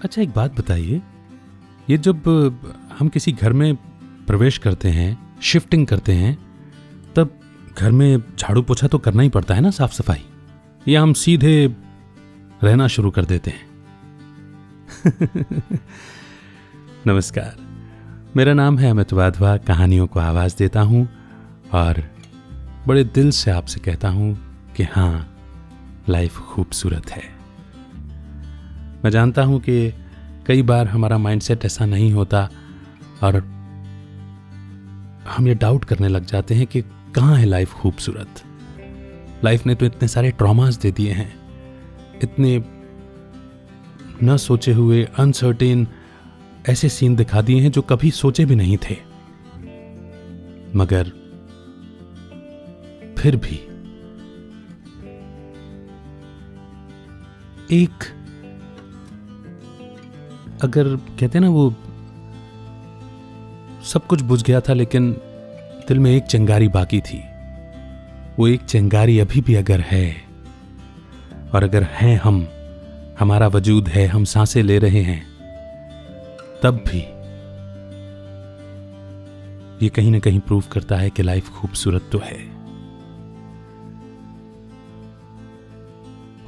अच्छा, एक बात बताइए, ये जब हम किसी घर में प्रवेश करते हैं, शिफ्टिंग करते हैं, तब घर में झाड़ू पोछा तो करना ही पड़ता है ना, साफ सफाई, या हम सीधे रहना शुरू कर देते हैं? नमस्कार, मेरा नाम है अमित वाधवा। कहानियों को आवाज देता हूं और बड़े दिल से आपसे कहता हूं कि हाँ, लाइफ खूबसूरत है। मैं जानता हूं कि कई बार हमारा माइंडसेट ऐसा नहीं होता और हम ये डाउट करने लग जाते हैं कि कहाँ है लाइफ खूबसूरत। लाइफ ने तो इतने सारे ट्रॉमास दे दिए हैं, इतने न सोचे हुए अनसर्टेन ऐसे सीन दिखा दिए हैं जो कभी सोचे भी नहीं थे। मगर फिर भी एक, अगर कहते ना, वो सब कुछ बुझ गया था लेकिन दिल में एक चिंगारी बाकी थी। वो एक चिंगारी अभी भी अगर है, और अगर हैं हम, हमारा वजूद है, हम सांसें ले रहे हैं, तब भी ये कहीं ना कहीं प्रूव करता है कि लाइफ खूबसूरत तो है।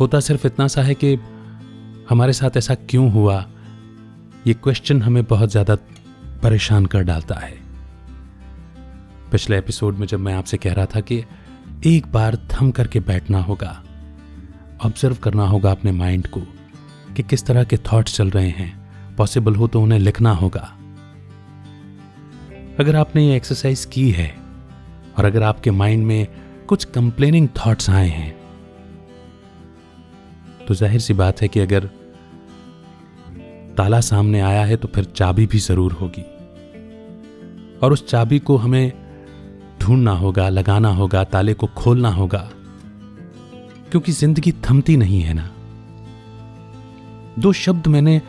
होता सिर्फ इतना सा है कि हमारे साथ ऐसा क्यों हुआ, ये क्वेश्चन हमें बहुत ज्यादा परेशान कर डालता है। पिछले एपिसोड में जब मैं आपसे कह रहा था कि एक बार थम करके बैठना होगा, ऑब्जर्व करना होगा अपने माइंड को कि किस तरह के थॉट्स चल रहे हैं, पॉसिबल हो तो उन्हें लिखना होगा। अगर आपने ये एक्सरसाइज की है और अगर आपके माइंड में कुछ कंप्लेनिंग थॉट्स आए हैं, तो जाहिर सी बात है कि अगर ताला सामने आया है तो फिर चाबी भी जरूर होगी, और उस चाबी को हमें ढूंढना होगा, लगाना होगा, ताले को खोलना होगा, क्योंकि जिंदगी थमती नहीं है ना। दो शब्द मैंने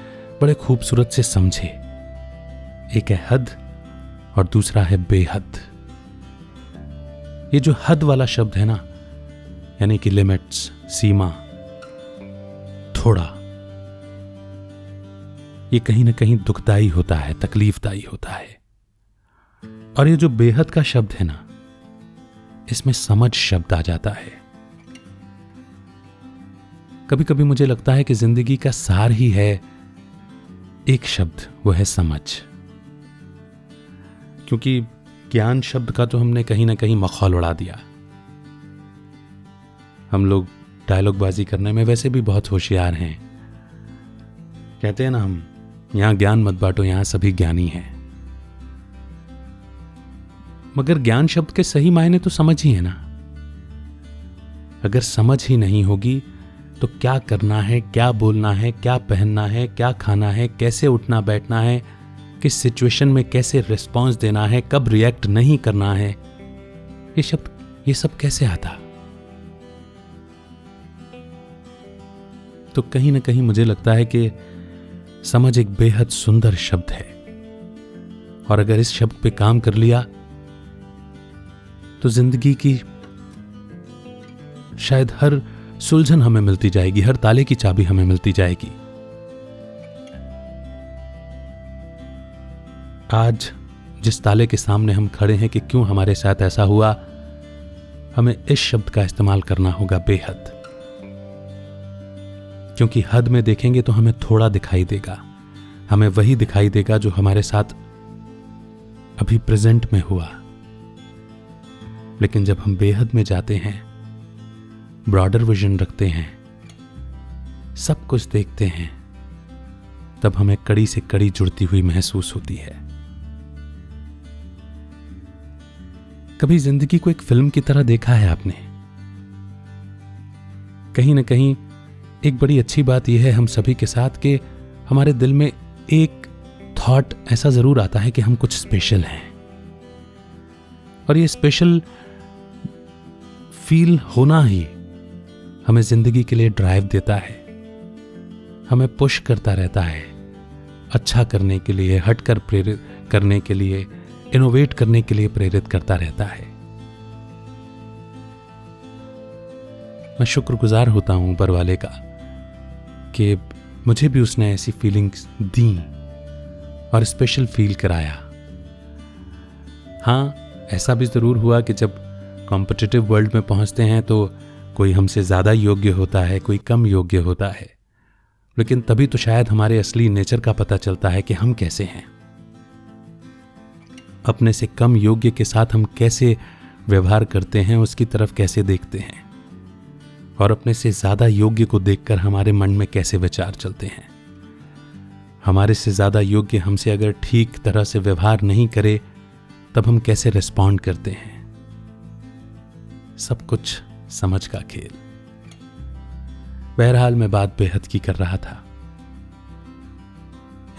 बड़े खूबसूरत से समझे, एक है हद और दूसरा है बेहद। ये जो हद वाला शब्द है ना, यानी कि लिमिट्स, सीमा, थोड़ा, ये कहीं ना कहीं दुखदाई होता है, तकलीफदाई होता है। और ये जो बेहद का शब्द है ना, इसमें समझ शब्द आ जाता है। कभी कभी मुझे लगता है कि जिंदगी का सार ही है एक शब्द, वो है समझ। क्योंकि ज्ञान शब्द का तो हमने कहीं ना कहीं मखौल उड़ा दिया। हम लोग डायलॉग बाजी करने में वैसे भी बहुत होशियार हैं। कहते हैं ना हम, यहां ज्ञान मत बांटो, यहां सभी ज्ञानी हैं। मगर ज्ञान शब्द के सही मायने तो समझ ही है ना। अगर समझ ही नहीं होगी तो क्या करना है, क्या बोलना है, क्या पहनना है, क्या खाना है, कैसे उठना बैठना है, किस सिचुएशन में कैसे रिस्पॉन्स देना है, कब रिएक्ट नहीं करना है, ये सब कैसे आता? तो कहीं ना कहीं मुझे लगता है कि समझ एक बेहद सुंदर शब्द है, और अगर इस शब्द पे काम कर लिया तो जिंदगी की शायद हर सुलझन हमें मिलती जाएगी, हर ताले की चाबी हमें मिलती जाएगी। आज जिस ताले के सामने हम खड़े हैं कि क्यों हमारे साथ ऐसा हुआ, हमें इस शब्द का इस्तेमाल करना होगा, बेहद। क्योंकि हद में देखेंगे तो हमें थोड़ा दिखाई देगा, हमें वही दिखाई देगा जो हमारे साथ अभी प्रेजेंट में हुआ। लेकिन जब हम बेहद में जाते हैं, ब्रॉडर विजन रखते हैं, सब कुछ देखते हैं, तब हमें कड़ी से कड़ी जुड़ती हुई महसूस होती है। कभी जिंदगी को एक फिल्म की तरह देखा है आपने? कहीं ना कहीं एक बड़ी अच्छी बात यह है हम सभी के साथ कि हमारे दिल में एक थॉट ऐसा जरूर आता है कि हम कुछ स्पेशल हैं, और ये स्पेशल फील होना ही हमें जिंदगी के लिए ड्राइव देता है, हमें पुश करता रहता है अच्छा करने के लिए, हटकर प्रेरित करने के लिए, इनोवेट करने के लिए प्रेरित करता रहता है। मैं शुक्रगुजार होता हूं ऊपर वाले का कि मुझे भी उसने ऐसी फीलिंग्स दी और स्पेशल फील कराया। हाँ, ऐसा भी ज़रूर हुआ कि जब कॉम्पिटिटिव वर्ल्ड में पहुंचते हैं तो कोई हमसे ज़्यादा योग्य होता है, कोई कम योग्य होता है, लेकिन तभी तो शायद हमारे असली नेचर का पता चलता है कि हम कैसे हैं। अपने से कम योग्य के साथ हम कैसे व्यवहार करते हैं, उसकी तरफ कैसे देखते हैं, और अपने से ज़्यादा योग्य को देखकर हमारे मन में कैसे विचार चलते हैं। हमारे से ज़्यादा योग्य हमसे अगर ठीक तरह से व्यवहार नहीं करे तब हम कैसे रिस्पॉन्ड करते हैं। सब कुछ समझ का खेल। बहरहाल मैं बात बेहद की कर रहा था।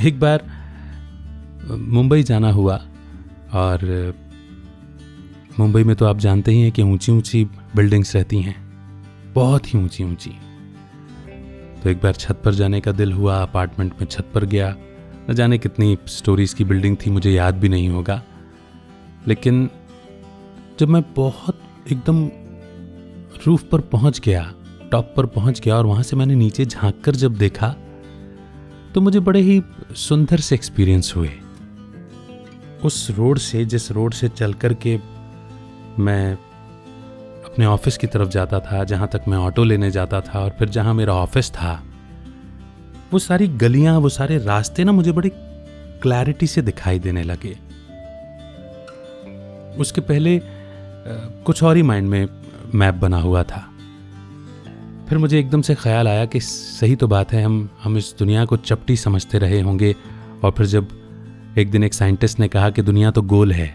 एक बार मुंबई जाना हुआ, और मुंबई में तो आप जानते ही हैं कि ऊंची ऊंची बिल्डिंग्स रहती हैं, बहुत ही ऊंची ऊंची। तो एक बार छत पर जाने का दिल हुआ, अपार्टमेंट में छत पर गया। न जाने कितनी स्टोरीज की बिल्डिंग थी, मुझे याद भी नहीं होगा, लेकिन जब मैं बहुत एकदम रूफ पर पहुंच गया, टॉप पर पहुंच गया, और वहां से मैंने नीचे झांक कर जब देखा तो मुझे बड़े ही सुंदर से एक्सपीरियंस हुए। उस रोड से, जिस रोड से चल कर के मैं अपने ऑफिस की तरफ जाता था, जहां तक मैं ऑटो लेने जाता था, और फिर जहां मेरा ऑफिस था, वो सारी गलियां, वो सारे रास्ते ना मुझे बड़ी क्लैरिटी से दिखाई देने लगे। उसके पहले कुछ और ही माइंड में मैप बना हुआ था। फिर मुझे एकदम से ख्याल आया कि सही तो बात है, हम इस दुनिया को चपटी समझते रहे होंगे, और फिर जब एक दिन एक साइंटिस्ट ने कहा कि दुनिया तो गोल है,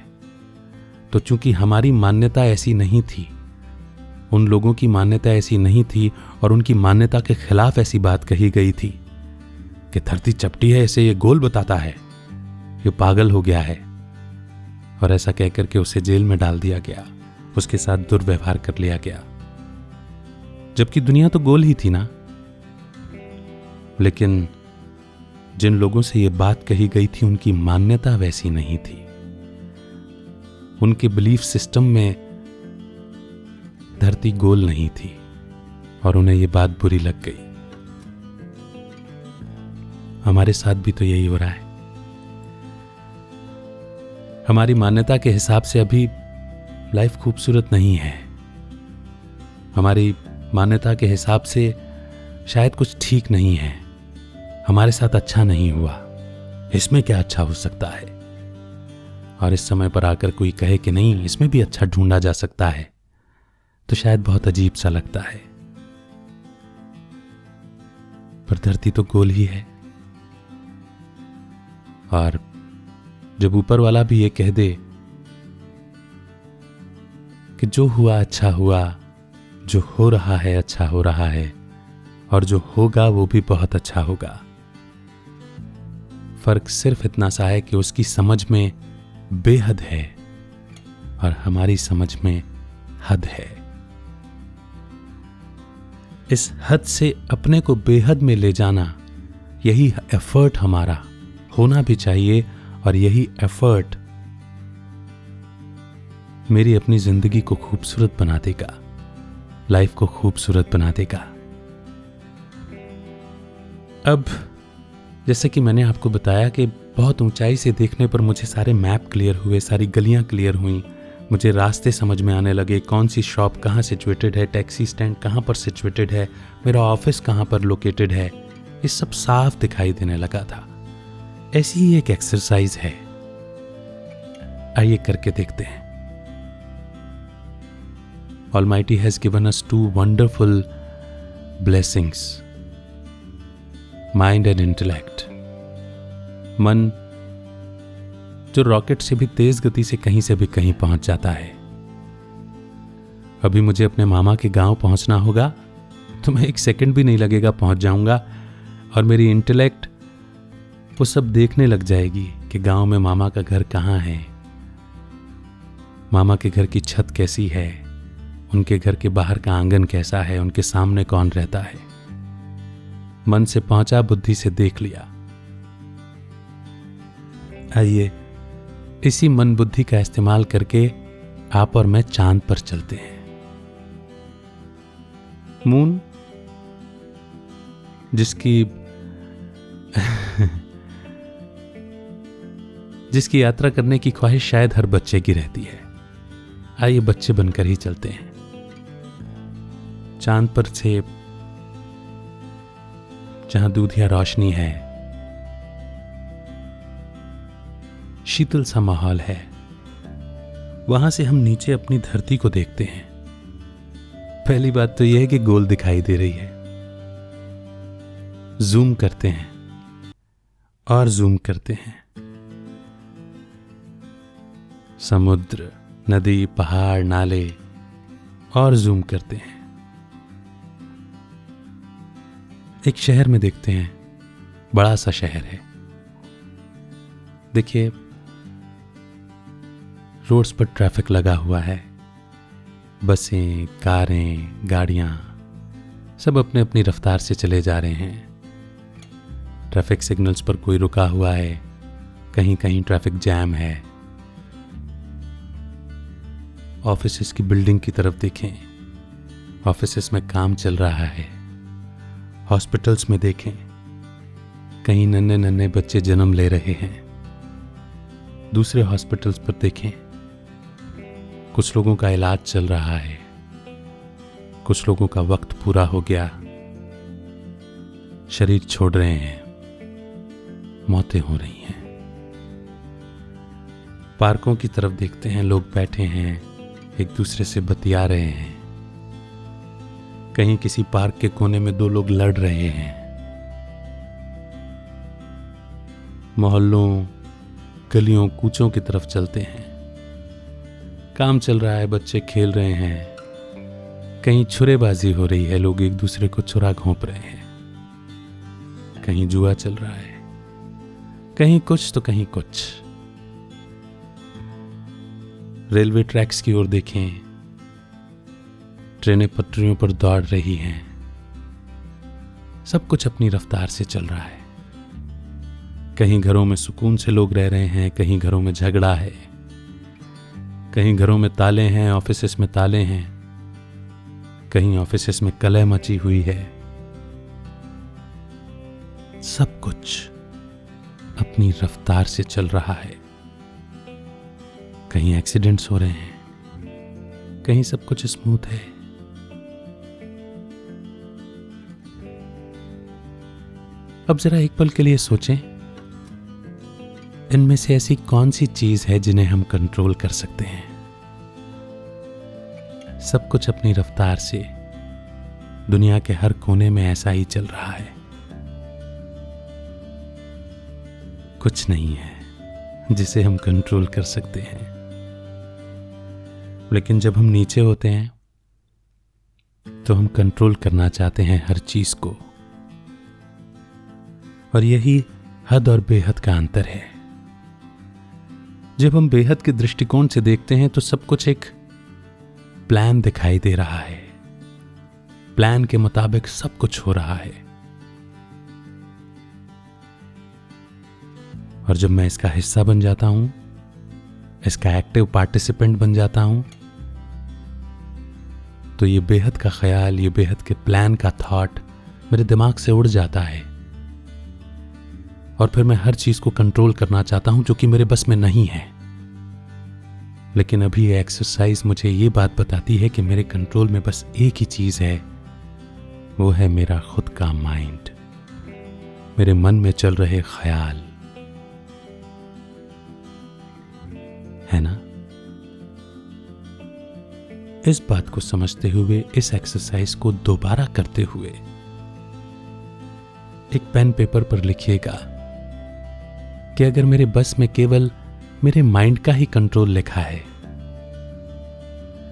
तो चूंकि हमारी मान्यता ऐसी नहीं थी, उन लोगों की मान्यता ऐसी नहीं थी, और उनकी मान्यता के खिलाफ ऐसी बात कही गई थी कि धरती चपटी है, इसे ये गोल बताता है, ये पागल हो गया है, और ऐसा कहकर के उसे जेल में डाल दिया गया, उसके साथ दुर्व्यवहार कर लिया गया। जबकि दुनिया तो गोल ही थी ना। लेकिन जिन लोगों से ये बात कही गई थी, उनकी मान्यता वैसी नहीं थी। उनके बिलीफ सिस्टम में धरती गोल नहीं थी, और उन्हें ये बात बुरी लग गई। हमारे साथ भी तो यही हो रहा है। हमारी मान्यता के हिसाब से अभी लाइफ खूबसूरत नहीं है। हमारी मान्यता के हिसाब से शायद कुछ ठीक नहीं है, हमारे साथ अच्छा नहीं हुआ, इसमें क्या अच्छा हो सकता है। और इस समय पर आकर कोई कहे कि नहीं, इसमें भी अच्छा ढूंढा जा सकता है, तो शायद बहुत अजीब सा लगता है। पर धरती तो गोल ही है, और जब ऊपर वाला भी ये कह दे कि जो हुआ अच्छा हुआ, जो हो रहा है अच्छा हो रहा है, और जो होगा वो भी बहुत अच्छा होगा। फर्क सिर्फ इतना सा है कि उसकी समझ में बेहद है और हमारी समझ में हद है। इस हद से अपने को बेहद में ले जाना, यही एफर्ट हमारा होना भी चाहिए, और यही एफर्ट मेरी अपनी जिंदगी को खूबसूरत बना देगा, लाइफ को खूबसूरत बना देगा। अब जैसे कि मैंने आपको बताया कि बहुत ऊंचाई से देखने पर मुझे सारे मैप क्लियर हुए, सारी गलियां क्लियर हुई, मुझे रास्ते समझ में आने लगे, कौन सी शॉप कहाँ सिचुएटेड है, टैक्सी स्टैंड कहाँ पर सिचुएटेड है, मेरा ऑफिस कहाँ पर लोकेटेड है, ये सब साफ दिखाई देने लगा था। ऐसी ही एक एक्सरसाइज है, आइए करके देखते हैं। Almighty has given us two wonderful blessings, mind and intellect. मन जो रॉकेट से भी तेज गति से कहीं से भी कहीं पहुंच जाता है। अभी मुझे अपने मामा के गांव पहुंचना होगा, तो मैं एक सेकंड भी नहीं लगेगा पहुंच जाऊंगा, और मेरी इंटेलेक्ट वो सब देखने लग जाएगी कि गांव में मामा का घर कहाँ है, मामा के घर की छत कैसी है, उनके घर के बाहर का आंगन कैसा है, उनके सामने कौन रहता है। मन से पहुंचा, बुद्धि से देख लिया। आइए इसी मन बुद्धि का इस्तेमाल करके आप और मैं चांद पर चलते हैं। मून जिसकी जिसकी यात्रा करने की ख्वाहिश शायद हर बच्चे की रहती है। आइए बच्चे बनकर ही चलते हैं। चांद पर से जहां दूधिया रोशनी है, शीतल सा माहौल है, वहां से हम नीचे अपनी धरती को देखते हैं। पहली बात तो यह है कि गोल दिखाई दे रही है। जूम करते हैं और जूम करते हैं। समुद्र, नदी, पहाड़, नाले, और जूम करते हैं। एक शहर में देखते हैं, बड़ा सा शहर है। देखिए, रोड्स पर ट्रैफिक लगा हुआ है। बसें, कारें, गाड़ियां सब अपने अपनी रफ्तार से चले जा रहे हैं। ट्रैफिक सिग्नल्स पर कोई रुका हुआ है, कहीं कहीं ट्रैफिक जैम है। ऑफिसेस की बिल्डिंग की तरफ देखें, ऑफिसेस में काम चल रहा है। हॉस्पिटल्स में देखें, कहीं नन्हे नन्हे बच्चे जन्म ले रहे हैं। दूसरे हॉस्पिटल्स पर देखें, कुछ लोगों का इलाज चल रहा है, कुछ लोगों का वक्त पूरा हो गया, शरीर छोड़ रहे हैं, मौतें हो रही हैं। पार्कों की तरफ देखते हैं, लोग बैठे हैं, एक दूसरे से बतिया रहे हैं। कहीं किसी पार्क के कोने में दो लोग लड़ रहे हैं। मोहल्लों, गलियों, कूचों की तरफ चलते हैं। काम चल रहा है, बच्चे खेल रहे हैं। कहीं छुरेबाजी हो रही है, लोग एक दूसरे को छुरा घोंप रहे हैं। कहीं जुआ चल रहा है, कहीं कुछ तो कहीं कुछ। रेलवे ट्रैक्स की ओर देखें, ट्रेनें पटरियों पर दौड़ रही हैं। सब कुछ अपनी रफ्तार से चल रहा है। कहीं घरों में सुकून से लोग रह रहे हैं, कहीं घरों में झगड़ा है, कहीं घरों में ताले हैं, ऑफिसेस में ताले हैं, कहीं ऑफिसेस में कलह मची हुई है। सब कुछ अपनी रफ्तार से चल रहा है। कहीं एक्सीडेंट्स हो रहे हैं, कहीं सब कुछ स्मूथ है। अब जरा एक पल के लिए सोचें, इनमें से ऐसी कौन सी चीज है जिन्हें हम कंट्रोल कर सकते हैं? सब कुछ अपनी रफ्तार से दुनिया के हर कोने में ऐसा ही चल रहा है। कुछ नहीं है जिसे हम कंट्रोल कर सकते हैं। लेकिन जब हम नीचे होते हैं तो हम कंट्रोल करना चाहते हैं हर चीज को। और यही हद और बेहद का अंतर है। जब हम बेहद के दृष्टिकोण से देखते हैं तो सब कुछ एक प्लान दिखाई दे रहा है। प्लान के मुताबिक सब कुछ हो रहा है। और जब मैं इसका हिस्सा बन जाता हूं, इसका एक्टिव पार्टिसिपेंट बन जाता हूं, तो ये बेहद का ख्याल, ये बेहद के प्लान का थॉट मेरे दिमाग से उड़ जाता है। और फिर मैं हर चीज को कंट्रोल करना चाहता हूं जो कि मेरे बस में नहीं है। लेकिन अभी ये एक्सरसाइज मुझे ये बात बताती है कि मेरे कंट्रोल में बस एक ही चीज है, वो है मेरा खुद का माइंड, मेरे मन में चल रहे ख्याल, है ना? इस बात को समझते हुए, इस एक्सरसाइज को दोबारा करते हुए, एक पेन पेपर पर लिखिएगा कि अगर मेरे बस में केवल मेरे माइंड का ही कंट्रोल लिखा है,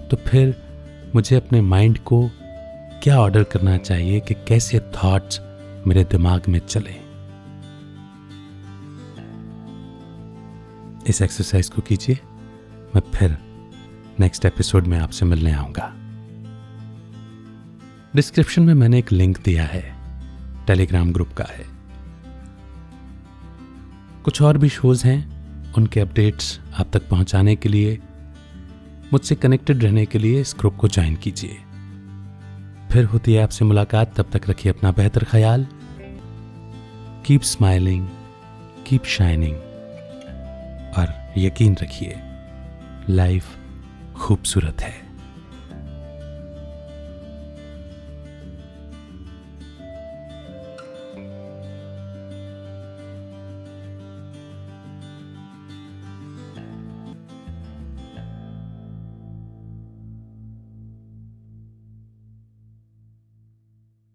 तो फिर मुझे अपने माइंड को क्या ऑर्डर करना चाहिए कि कैसे थॉट्स मेरे दिमाग में चले। इस एक्सरसाइज को कीजिए। मैं फिर नेक्स्ट एपिसोड में आपसे मिलने आऊंगा। डिस्क्रिप्शन में मैंने एक लिंक दिया है, टेलीग्राम ग्रुप का है। कुछ और भी शोज हैं, उनके अपडेट्स आप तक पहुंचाने के लिए, मुझसे कनेक्टेड रहने के लिए इस ग्रुप को ज्वाइन कीजिए। फिर होती है आपसे मुलाकात। तब तक रखिए अपना बेहतर ख्याल। कीप स्माइलिंग, कीप शाइनिंग यकीन रखिए, लाइफ खूबसूरत है।